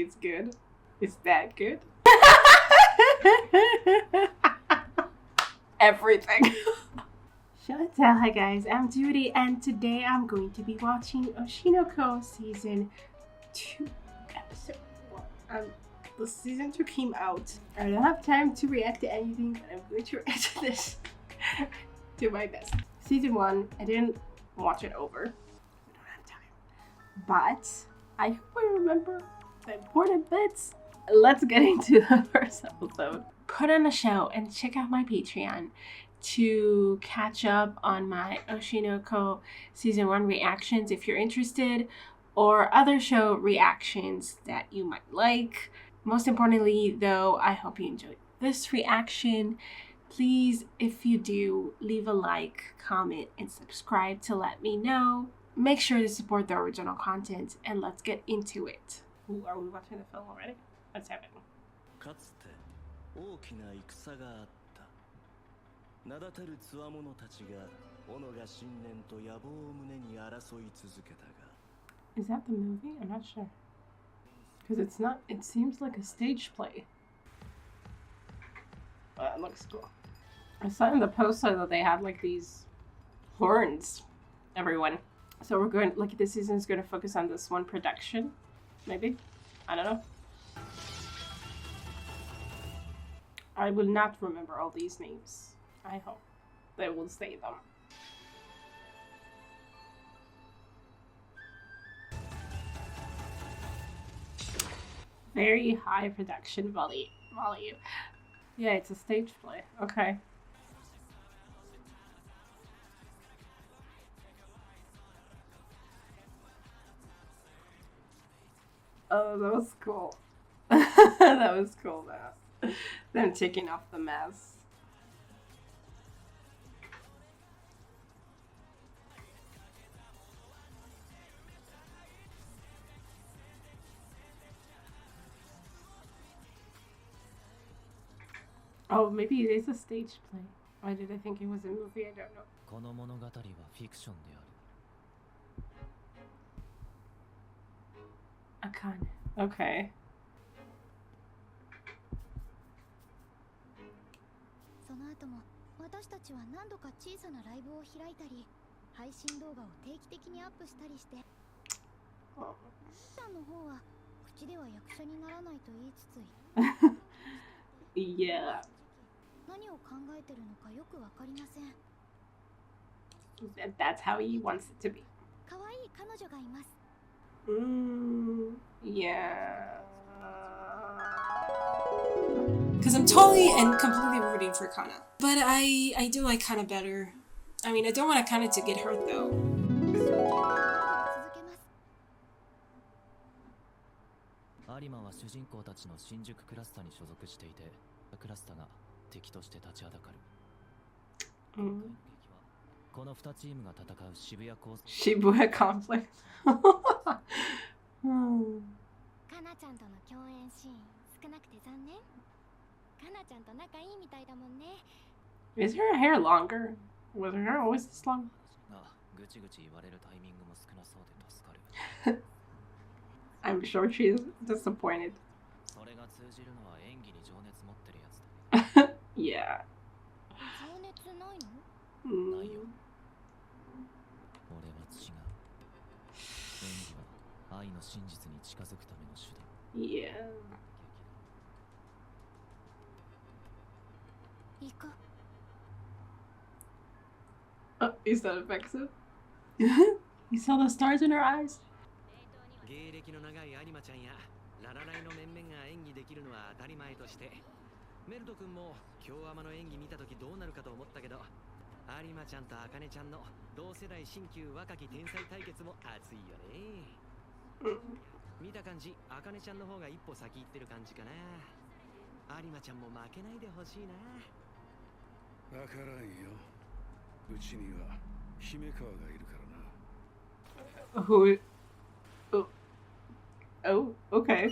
it's good. It's that good. Everything. Shoutout, hi guys, I'm Judy, and today I'm going to be watching Oshinoko Season 2, Episode 1. The Season 2 came out. I don't have time to react to anything, but I'm going to react to this. Do my best. Season 1, I didn't watch it over. I don't have time. But I hope I remember the important bits. Let's get into the first episode. Put on a show and check out my Patreon to catch up on my Oshinoko Season 1 reactions if you're interested, or other show reactions that you might like. Most importantly, though, I hope you enjoyed this reaction. Please, if you do, leave a like, comment, and subscribe to let me know. Make sure to support the original content, and let's get into it. Ooh, are we watching the film already? Let's have it. かつて大きな戦があった。名だたる強者たちが己が信念と野望を胸に争い続けたが。Is that the movie? I'm not sure. Because it's not, it seems like a stage play. It looks cool. I saw in the poster that they had like these horns, everyone. So we're going, like this season is going to focus on this one production. Maybe? I don't know. I will not remember all these names. I hope they will say them. Very high production value. Yeah, it's a stage play. Okay. Oh, that was cool. That was cool, though. Them taking off the mask. Oh, maybe it is a stage play. Why did I think it was a movie? I don't know. この物語はフィクションである。Akane. Okay. その後も私たちは何度か小さなライブを開いたり、配信動画を定期的にアップしたりして。さんの方は口では役者にならないと言いつつ。Yeah. 何を考えてるのかよくわかりません。That's how he wants it to be. 可愛い彼女がいます。Yeah. Because I'm totally and completely rooting for Kana. But I do like Kana better. I mean, I don't want Kana to get hurt though. 有馬は主人公たちの新宿クラスターに所属していて、クラスターが敵として立ちはだかる。この2チームが戦う渋谷コース。Shibuya conflict. かなちゃんとの共演シーン少なくて残念。かなちゃんと仲いいみたいだもんね。Is her hair longer? Was her hair always this long? ぐちぐち言われるタイミングも少なそうで助かる。I'm sure she's disappointed. それが通じるのは演技に情熱持ってるやつだ。Yeah. 情熱ないの？ないよ。俺は違う。演技は愛の真実に近づくための手段。Yeah. 行こう。Oh, is that effective? You saw the stars in her eyes? 芸歴の長い有馬ちゃんやララライの面々が演技できるのは当たり前として、メルト君も京アマの演技見たときどうなるかと思ったけど、有馬ちゃんと茜ちゃんの同世代新旧若き天才対決も熱いよね。見た感じ、茜ちゃんの方が一歩先行ってる感じかな。有馬ちゃんも負けないでほしいな。わからんよ。うちにはhimekawaがいるからな。Who? Oh, okay.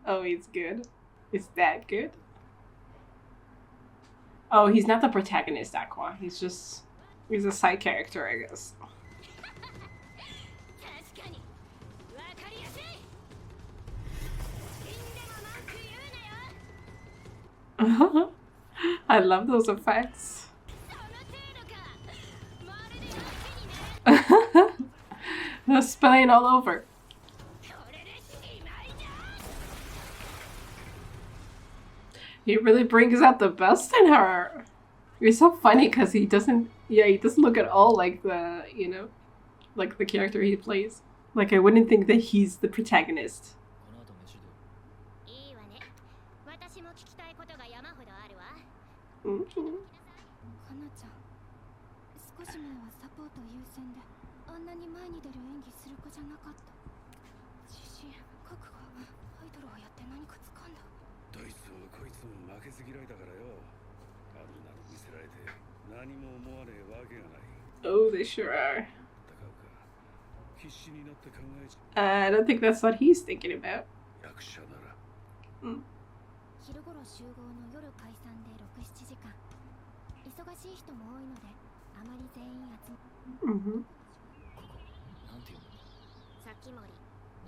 Oh, he's good. Is that good? Oh, he's not the protagonist, Aqua. He's a side character, I guess. I love those effects. They're spilling all over. He really brings out the best in her. You're so funny because he doesn't look at all like the, like the character he plays. Like, I wouldn't think that he's the protagonist. Mm-hmm. どいつもこいつも負けず嫌いだからよ。あんなの見せられて何も思わねえわけがない。Oh, they sure are. 戦うか。必死になって考えち I don't think that's what he's thinking about. 役者なら。昼頃集合の夜解散で6、7時間。忙しい人も多いので、あまり全員集ま。Mm-hmm. ここなんていうの？先森。な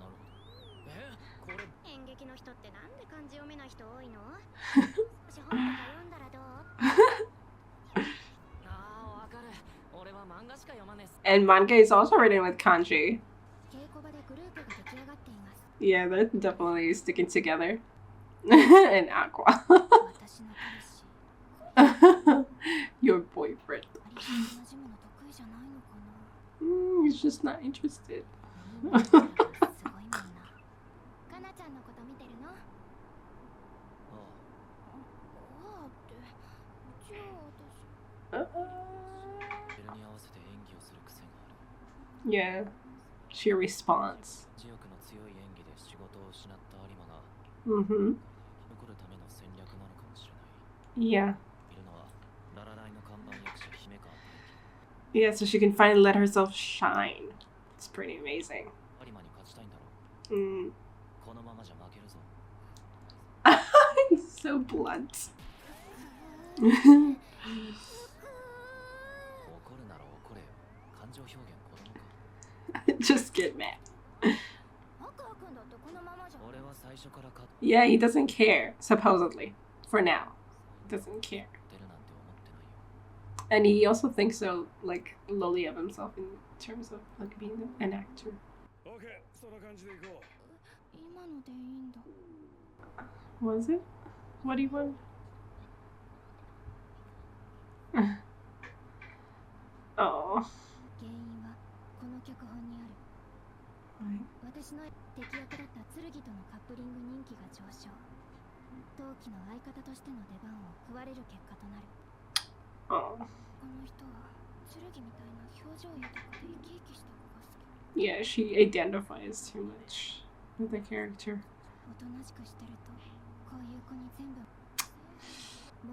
るほど。これ演劇の人ってなんで漢字読めない人多いの？少し本とか読んだらどう？ああ、わかる。俺は漫画しか読まねえ。 And manga is also written with kanji. 稽古場でグループが出来上がっています。 Yeah, they're definitely sticking together. And aqua. 私の彼氏。 Your boyfriend. 同じもの得意じゃないのかな。 He's just not interested. すごいもんな。かなちゃんのこと見てるの？ああって。じゃあ私。ベルに合わせて演技をする癖がある。 Yeah, she responds. 強くの強い演技で仕事を失った有馬が Mm-hmm. 残るための戦略なのかもしれない。 Yeah. いるのはララライの看板役者姫川。 Yeah, so she can finally let herself shine. It's pretty amazing. 有馬に勝ちたいんだろう。 Mm. このままじゃ負けるぞ。 He's so blunt. 怒るなら怒れよ。感情表現子供か。 Just get mad. アクア君だってこのままじゃ。俺は最初から勝っ Yeah, he doesn't care, supposedly. For now. Doesn't care. てるなんて思ってないよ。 And he also thinks so, like, lowly of himself in terms of, like, being an actor. オッケー、そんな感じでいこう。今のでいいんだ。 Was it? What do you want? Oh. 原因はこの脚本にある。 Right. 私の敵役だった剣とのカップリング人気が上昇。同期の相方としての出番を食われる結果となる。 Oh. この人は剣みたいな表情豊かで生き生きした子が好き。 Yeah, she identifies too much with the character. おとなしくしてるとこういう子に全部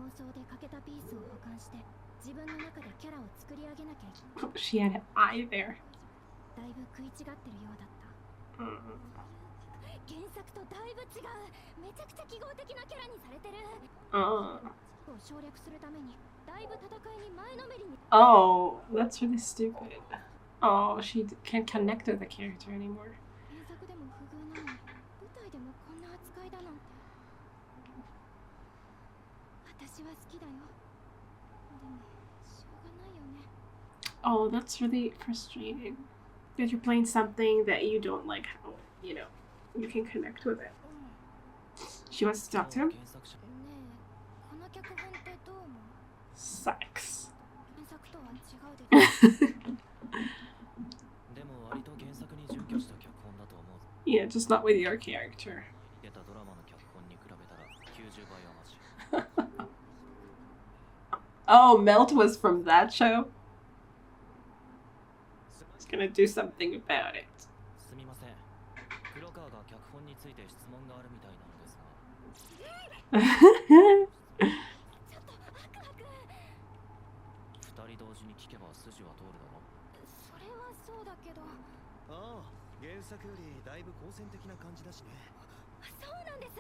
妄想で欠けたピースを保管して自分の中でキャラを作り上げなきゃいけない。 She had an eye there. だいぶ食い違ってるようだった。 原作とだいぶ違う。めちゃくちゃ記号的なキャラにされてる。 Oh. を省略するためにだいぶ戦いに前のめりに。 Oh, that's really stupid. Oh, she can't connect with the character anymore. 原作でも不遇なのに舞台でもこんな扱いだなんて。私は好きだよ。でもしょうがないよね。 Oh, that's really frustrating. That you're playing something that you don't like how, you can connect with it. She wants to talk to him? 原作者。ねえ、この脚本ってどう思う？ Sucks. 原作とは違うでしょ。でも割と原作に準拠した脚本だと思う。 Yeah, just not with your character. 出たドラマの脚本に比べたら90倍はマシ。 Oh, Melt was from that show? He's gonna do something about it. すみません。黒川が脚本について質問があるみたいなのですが。ちょっとアクア君。二人同時に聞けば筋は通るだろ。それはそうだけど。ああ、原作よりだいぶ好戦的な感じだしね。そうなんです。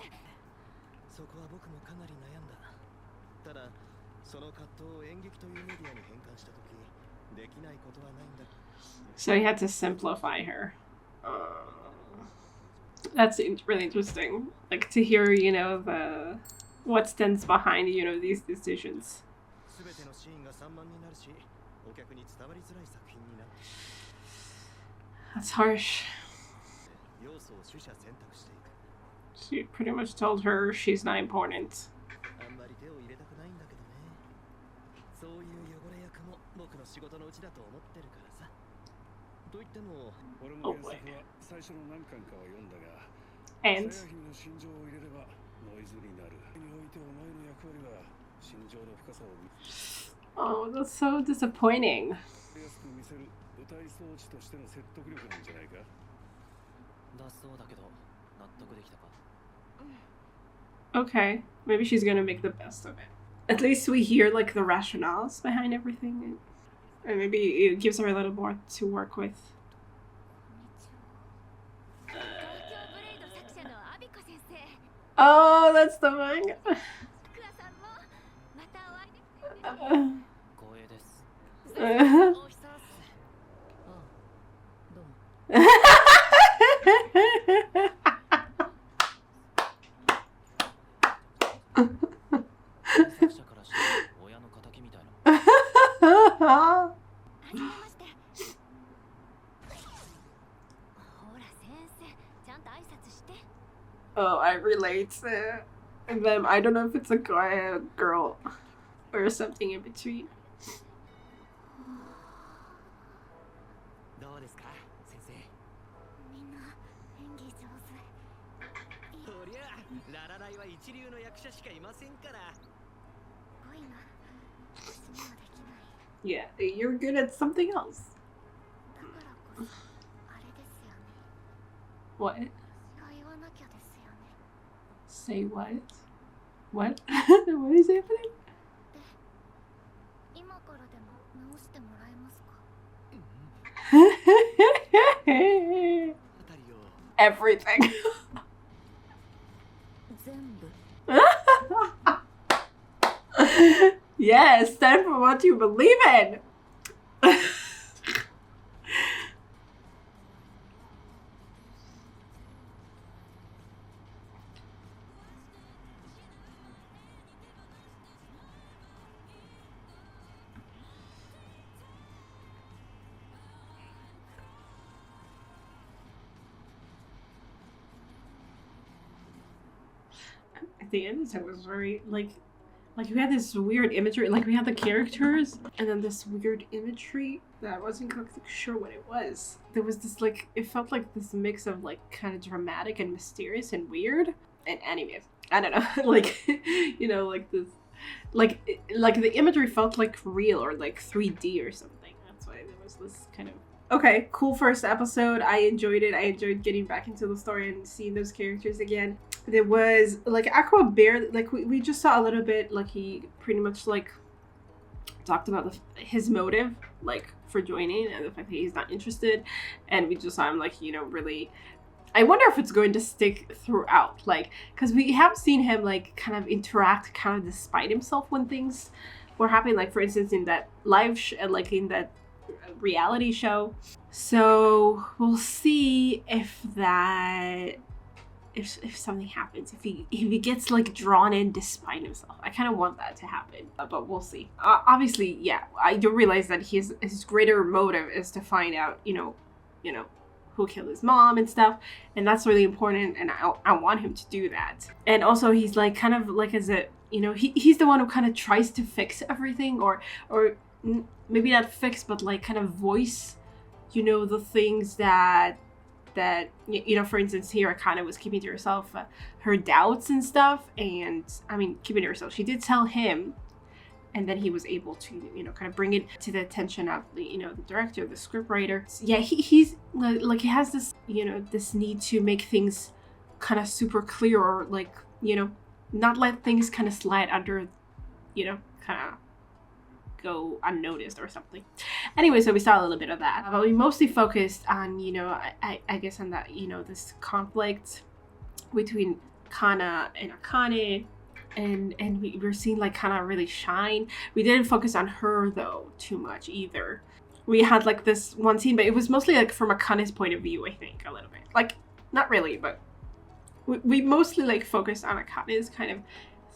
そこは僕もかなり悩んだ。ただその葛藤を演劇というメディアに変換した時できないことはないんだ。 So he had to simplify her. That's really interesting. Like to hear, what stands behind, you know, these decisions. That's harsh. She pretty much told her she's not important. Oh boy. And oh, that's so disappointing. Okay, maybe she's gonna make the best of it. At least we hear like the rationales behind everything, and maybe it gives her a little more to work with. Oh, that's the manga. Oh, I relate to them. I don't know if it's a guy or a girl or something in between. Yeah, you're good at something else. What? Say what? What? What is happening? Everything. Yes, stand for what you believe in. At the end, it was very like we had this weird imagery, like we had the characters and then this weird imagery that I wasn't sure what it was. There was this like, it felt like this mix of like kind of dramatic and mysterious and weird. And anyway, I don't know, like, you know, like this, like the imagery felt like real or like 3D or something. That's why there was this kind of, okay, cool first episode. I enjoyed it. I enjoyed getting back into the story and seeing those characters again. There was like Aqua barely, like we just saw a little bit, like he pretty much like talked about his motive like for joining and the fact that he's not interested, and we just saw him like, you know, really, I wonder if it's going to stick throughout, like, because we have seen him like kind of interact kind of despite himself when things were happening, like for instance in that live like in that reality show. So we'll see if that, if something happens, if he gets like drawn in despite himself. I kind of want that to happen, but we'll see. Obviously, yeah, I do realize that his greater motive is to find out, you know who killed his mom and stuff, and that's really important, and I want him to do that. And also he's like kind of like as a, you know, he's the one who kind of tries to fix everything, or maybe not fix, but like kind of voice, you know, the things that you know, for instance, here Akane was keeping to herself her doubts and stuff, and I mean, keeping to herself. She did tell him, and then he was able to, you know, kind of bring it to the attention of the, you know, the director, the scriptwriter. Yeah, he's like he has this, you know, this need to make things kind of super clear, or like, you know, not let things kind of slide under, you know, kind of go unnoticed or something. Anyway, so we saw a little bit of that, but we mostly focused on, you know, I guess on that, you know, this conflict between Kana and Akane, and we were seeing like Kana really shine. We didn't focus on her though too much either. We had like this one scene, but it was mostly like from Akane's point of view, I think, a little bit. Like, not really, but we mostly like focused on Akane's kind of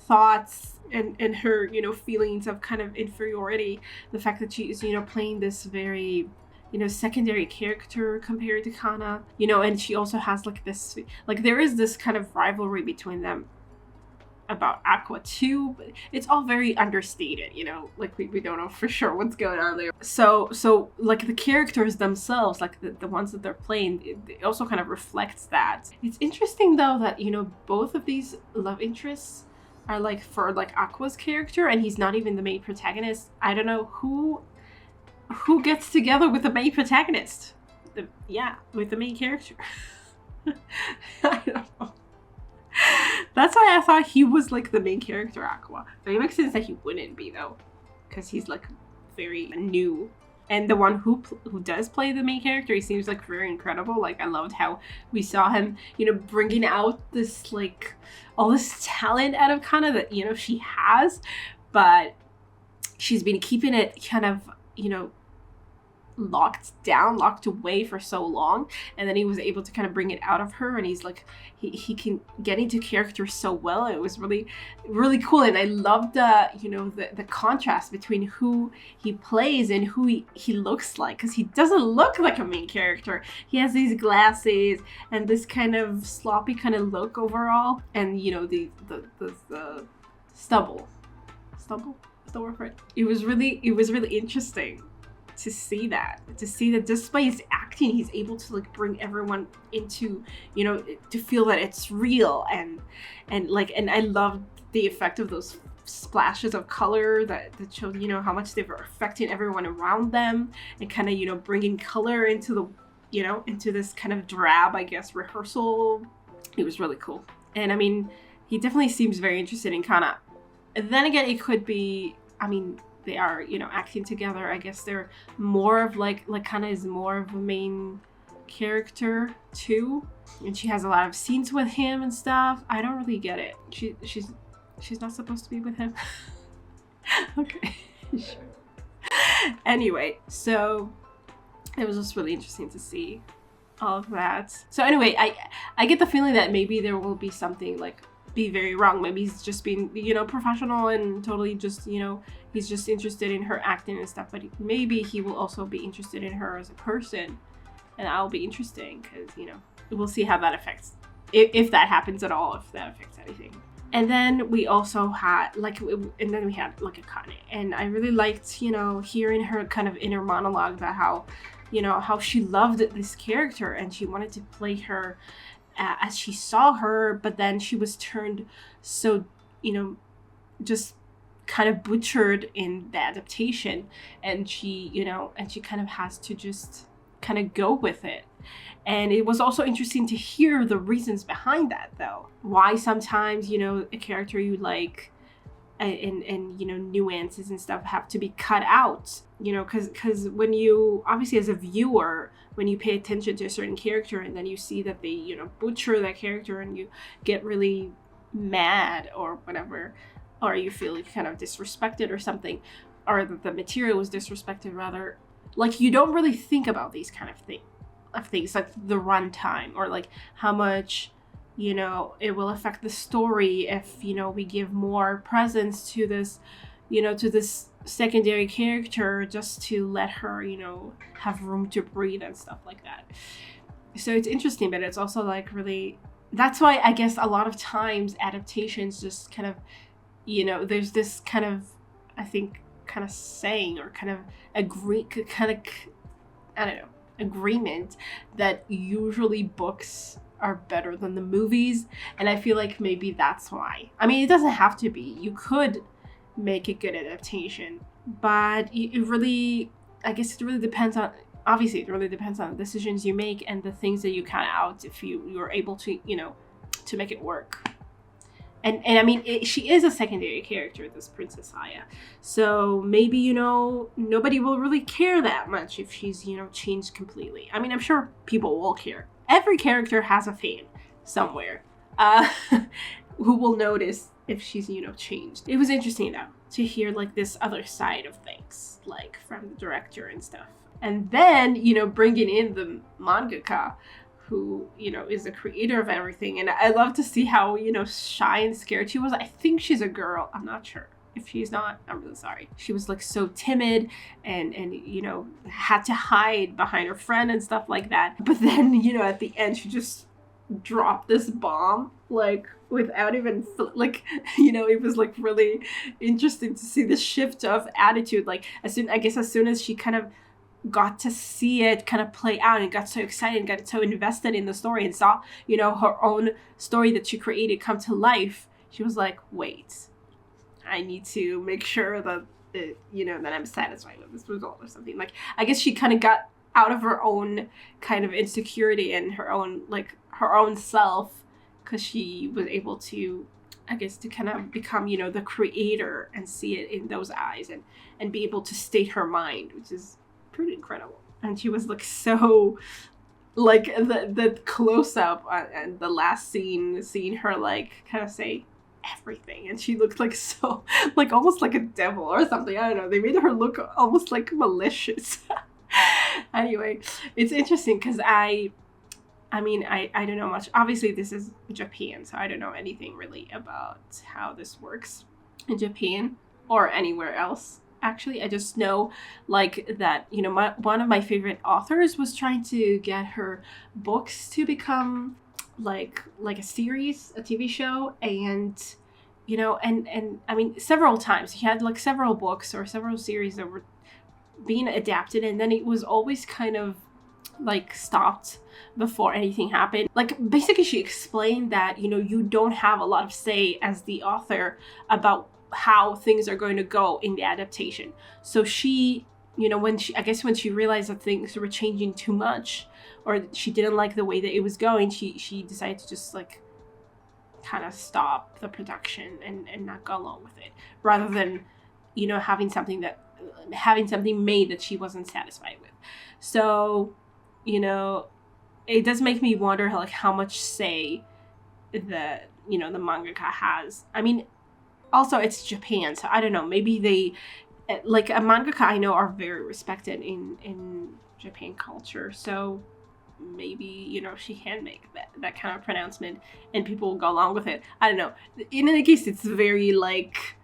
thoughts and her, you know, feelings of kind of inferiority. The fact that she is, you know, playing this very, you know, secondary character compared to Kana, you know, and she also has like this, like there is this kind of rivalry between them about Aqua too, but it's all very understated, you know, like we don't know for sure what's going on there. So like the characters themselves, like the ones that they're playing, it also kind of reflects that. It's interesting though that, you know, both of these love interests are like for like Aqua's character, and he's not even the main protagonist. I don't know who gets together with the main protagonist. With the main character. I don't know. That's why I thought he was like the main character, Aqua. But it makes sense that he wouldn't be though, because he's like very new. And the one who does play the main character, he seems like very incredible. Like I loved how we saw him, you know, bringing out this like all this talent out of Kana that, you know, she has, but she's been keeping it kind of, you know, locked away for so long, and then he was able to kind of bring it out of her, and he's like he can get into character so well. It was really cool, and I loved you know, the contrast between who he plays and who he looks like, because he doesn't look like a main character. He has these glasses and this kind of sloppy kind of look overall, and you know, the stubble is the word for it. It was really interesting to see that just by his acting, he's able to like bring everyone into, you know, to feel that it's real, and I loved the effect of those splashes of color that showed, you know, how much they were affecting everyone around them, and kind of, you know, bringing color into the, you know, into this kind of drab, I guess, rehearsal. It was really cool, and I mean, he definitely seems very interested in Kana. And then again, it could be, I mean, they are, you know, acting together. I guess they're more of like Kana is more of a main character too, and she has a lot of scenes with him and stuff. I don't really get it. She's not supposed to be with him. Okay, sure. Anyway, so it was just really interesting to see all of that. So anyway, I get the feeling that maybe there will be something like be very wrong. Maybe he's just being, you know, professional and totally just, you know, he's just interested in her acting and stuff, but maybe he will also be interested in her as a person, and that'll be interesting, because, you know, we'll see how that affects, if that happens at all, if that affects anything. And then we also had like akane, and I really liked, you know, hearing her kind of inner monologue about how, you know, how she loved this character and she wanted to play her as she saw her, but then she was turned so, you know, just kind of butchered in the adaptation, and she, you know, and she kind of has to just kind of go with it. And it was also interesting to hear the reasons behind that, though. Why sometimes, you know, a character you like and you know, nuances and stuff have to be cut out, you know, because when you, obviously as a viewer, when you pay attention to a certain character and then you see that they, you know, butcher that character and you get really mad or whatever, or you feel kind of disrespected or something, or that the material was disrespected rather, like you don't really think about these kind of things like the runtime, or like how much, you know, it will affect the story if, you know, we give more presence to this, you know, to this secondary character just to let her, you know, have room to breathe and stuff like that. So it's interesting, but it's also like really, that's why I guess a lot of times adaptations just kind of, you know, there's this kind of, I think, kind of saying or kind of agreement that usually books are better than the movies, and I feel like maybe that's why. I mean, it doesn't have to be. You could make a good adaptation, but it really, I guess it really depends on, obviously it really depends on the decisions you make and the things that you cut out if you're able to, you know, to make it work. And I mean, she is a secondary character, this Princess Aya. So maybe, you know, nobody will really care that much if she's, you know, changed completely. I mean, I'm sure people will care. Every character has a fan somewhere who will notice if she's, you know, changed. It was interesting, though, to hear, like, this other side of things, like, from the director and stuff. And then, you know, bringing in the mangaka who, you know, is the creator of everything. And I love to see how, you know, shy and scared she was. I think she's a girl. I'm not sure. If she's not, I'm really sorry. She was like so timid and you know, had to hide behind her friend and stuff like that. But then, you know, at the end, she just dropped this bomb, like without even, like, you know, it was like really interesting to see the shift of attitude. Like as soon as she kind of got to see it kind of play out and got so excited and got so invested in the story and saw, you know, her own story that she created come to life, she was like, wait, I need to make sure that you know, that I'm satisfied with this result or something. Like, I guess she kind of got out of her own kind of insecurity and her own self, because she was able to, I guess, to kind of become, you know, the creator and see it in those eyes and be able to state her mind, which is pretty incredible. And she was like so, like the close up and the last scene, seeing her like kind of say everything, and she looked like so, like almost like a devil or something. I don't know, they made her look almost like malicious. Anyway, it's interesting because I mean, I don't know much. Obviously this is Japan, so I don't know anything really about how this works in Japan or anywhere else. Actually, I just know like that, you know, one of my favorite authors was trying to get her books to become like a series, a TV show, and you know, and I mean, several times he had like several books or several series that were being adapted, and then it was always kind of like stopped before anything happened. Like basically she explained that, you know, you don't have a lot of say as the author about how things are going to go in the adaptation. So she, you know, when she realized that things were changing too much, or she didn't like the way that it was going, she decided to just like kind of stop the production and not go along with it, rather than, you know, having something made that she wasn't satisfied with. So, you know, it does make me wonder how much say the, you know, the mangaka has. I mean, also it's Japan, so I don't know, maybe they, like a mangaka I know are very respected in Japan culture, so maybe, you know, she can make that kind of pronouncement and people will go along with it. I don't know. In any case, it's very like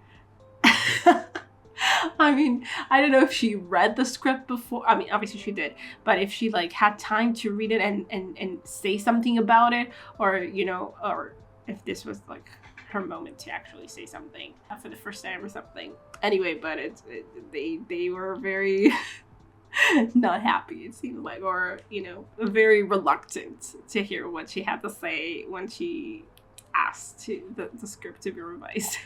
I mean, I don't know if she read the script before. I mean, obviously she did, but if she like had time to read it and say something about it, or, you know, or if this was like her moment to actually say something for the first time or something. Anyway, but they were very not happy, it seemed like, or, you know, very reluctant to hear what she had to say when she asked the script to be revised.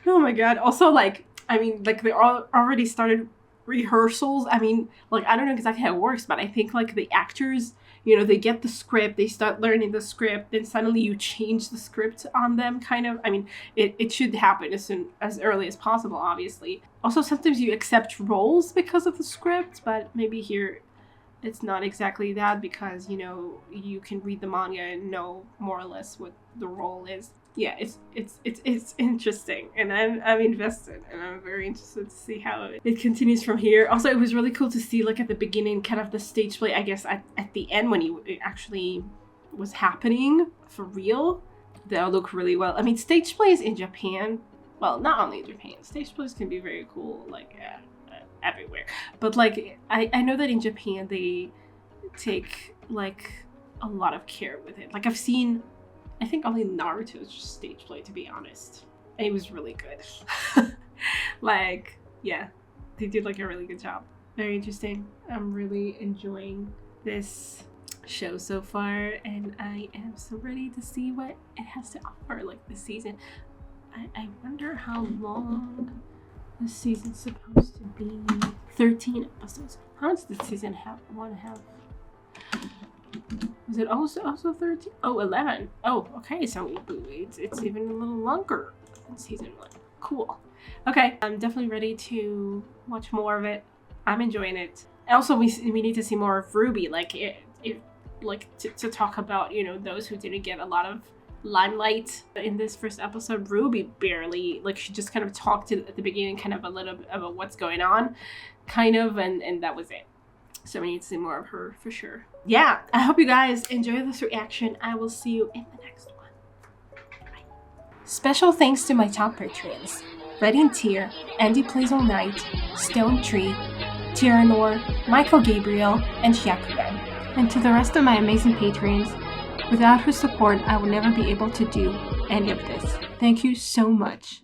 Oh my god. Also, like, I mean, like, they already started rehearsals. I mean, like, I don't know exactly how it works, but I think, like, the actors, you know, they get the script, they start learning the script, then suddenly you change the script on them, kind of. I mean, it should happen as early as possible, obviously. Also, sometimes you accept roles because of the script, but maybe here it's not exactly that, because, you know, you can read the manga and know more or less what the role is. Yeah, it's interesting, and I'm invested, and I'm very interested to see how it continues from here. Also, it was really cool to see, like, at the beginning, kind of the stage play, I guess, at the end when it actually was happening for real. That'll look really well. I mean, stage plays in Japan, well, not only in Japan, stage plays can be very cool, like, everywhere. But, like, I know that in Japan, they take, like, a lot of care with it. Like, I've seen, I think only Naruto's just stage play, to be honest. And it was really good. Like, yeah, they did like a really good job. Very interesting. I'm really enjoying this show so far, and I am so ready to see what it has to offer, like, this season. I wonder how long this season's supposed to be. 13 episodes. How much does the season have? Was it also 13? Oh, 11. Oh, okay, so it's even a little longer than season 1. Cool. Okay, I'm definitely ready to watch more of it. I'm enjoying it. Also, we need to see more of Ruby, like to talk about, you know, those who didn't get a lot of limelight in this first episode. Ruby barely, like, she just kind of talked at the beginning, kind of a little bit about what's going on, kind of, and that was it. So we need to see more of her for sure. yeah, I hope you guys enjoy this reaction. I will see you in the next one. Bye. Special thanks to my top patrons: Red and Tier, Andy Plays All Night, Stone Tree, Tyrannor, Michael Gabriel, and Shakugan. And to the rest of my amazing patrons, without whose support I would never be able to do any of this. Thank you so much.